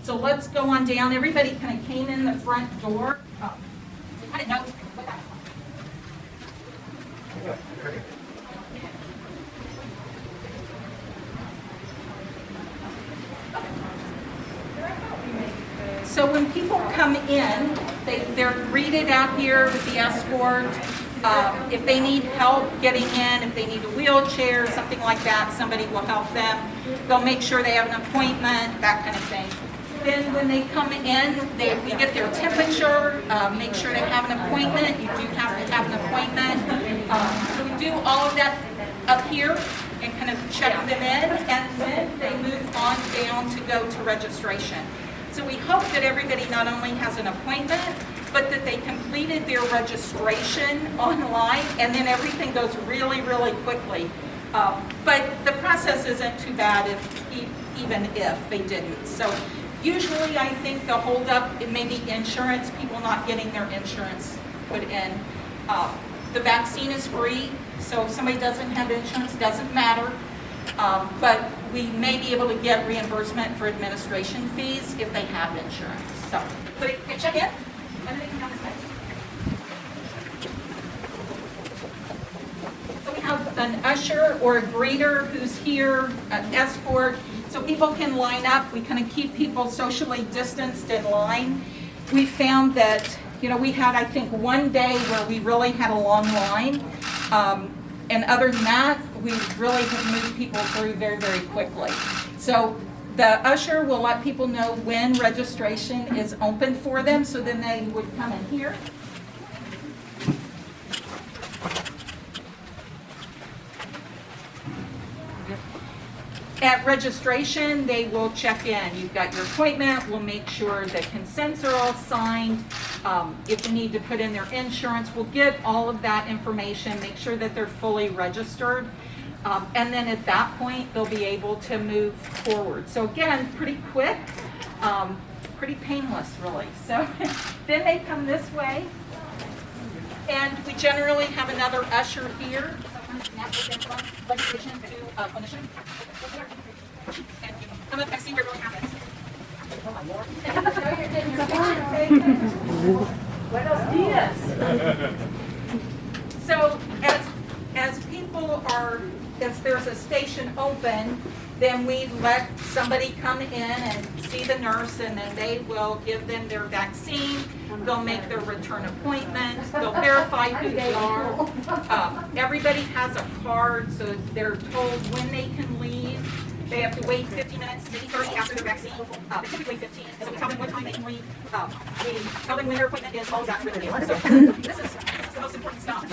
So let's go on down. Everybody kind of came in the front door. So kind of knows what that So when people come in, they're greeted out here with the escort. If they need help getting in, if they need a wheelchair, something like that, somebody will help them. They'll make sure they have an appointment, that kind of thing. Then when they come in, we get their temperature, make sure they have an appointment. You do have to have an appointment. So we do all of that up here and kind of check them in, and then they move on down to go to registration. So we hope that everybody not only has an appointment, but that they completed their registration online, and then everything goes really, really quickly. But the process isn't too bad even if they didn't. So usually I think the holdup, it may be insurance, people not getting their insurance put in. The vaccine is free, so if somebody doesn't have insurance, doesn't matter. But we may be able to get reimbursement for administration fees if they have insurance. So, but you can check in, and they can come this way. So we have an usher or a greeter who's here, an escort, so people can line up. We kind of keep people socially distanced in line. We found that, we had, I think, one day where we really had a long line. And other than that, we really have moved people through very, very quickly. So the usher will let people know when registration is open for them, so then they would come in here. At registration, they will check in. You've got your appointment. We'll make sure the consents are all signed. If you need to put in their insurance, we'll get all of that information, make sure that they're fully registered. And then at that point, they'll be able to move forward. So again, pretty quick, pretty painless, really. So then they come this way, and we generally have another usher here. Registration to clinician. And come up and see where it really happens. Buenos dias. So as people are, as there's a station open, then we let somebody come in and see the nurse, and then they will give them their vaccine. They'll make their return appointment. They'll verify who they are. Everybody has a card, so they're told when they can leave. They have to wait 50 minutes, maybe 30 after their vaccine. Typically 15. So we tell them what time they can leave. We tell them when their appointment is. All of that's written in. So this is the most important stuff.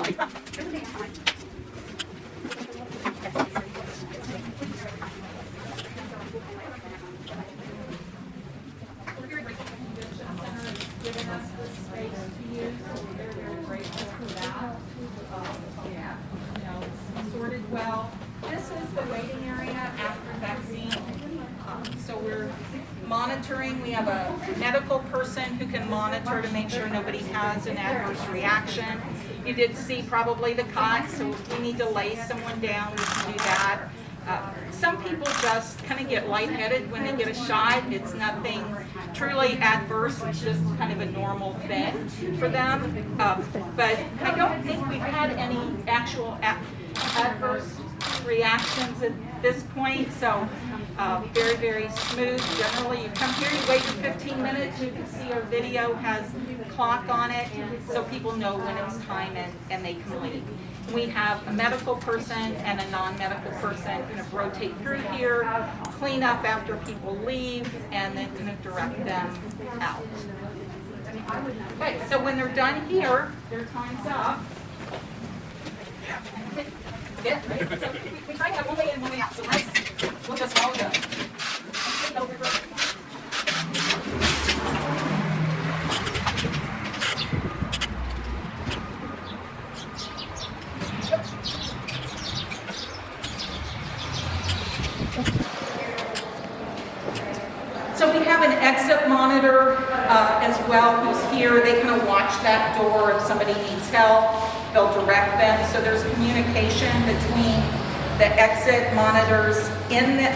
We're very grateful for the Convention Center has given us this space to use. So we're very, very grateful for that. It's sorted well. This is the waiting area after vaccine. So we're monitoring. We have a medical person who can monitor to make sure nobody has an adverse reaction. You did see probably the cot, so if we need to lay someone down, we can do that. Some people just kind of get lightheaded when they get a shot. It's nothing truly adverse. It's just kind of a normal thing for them. But I don't think we've had any actual adverse reactions at this point. So very, very smooth. Generally, you come here, you wait for 15 minutes. You can see our video has a clock on it, so people know when it's time and they can leave. We have a medical person and a non-medical person kind of rotate through here, clean up after people leave, and then kind of direct them out. Okay, so when they're done here, their time's up. Yeah, right? So we try to have one way in, one way out, so we'll just all go. So we have an exit monitor as well who's here. They kind of watch that door if somebody needs help. They'll direct them. So there's communication between the exit monitors in the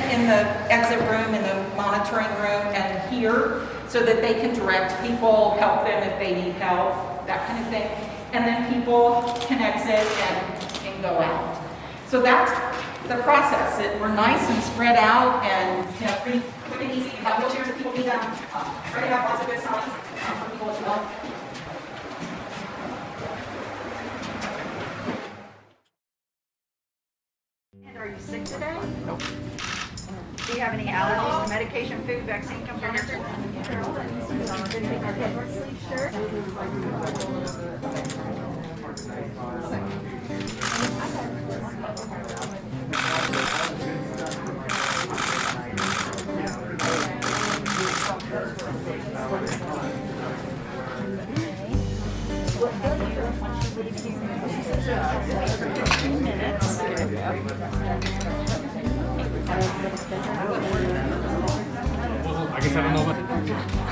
exit room, in the monitoring room, and here, so that they can direct people, help them if they need help, that kind of thing. And then people can exit and go out. So that's the process. We're nice and spread out and pretty quick and easy. You have wheelchairs if people need them. Try to have lots of good signs for people as well. And are you sick today? Nope. Do you have any allergies to medication, food, vaccine components? Sure. I guess I don't know what.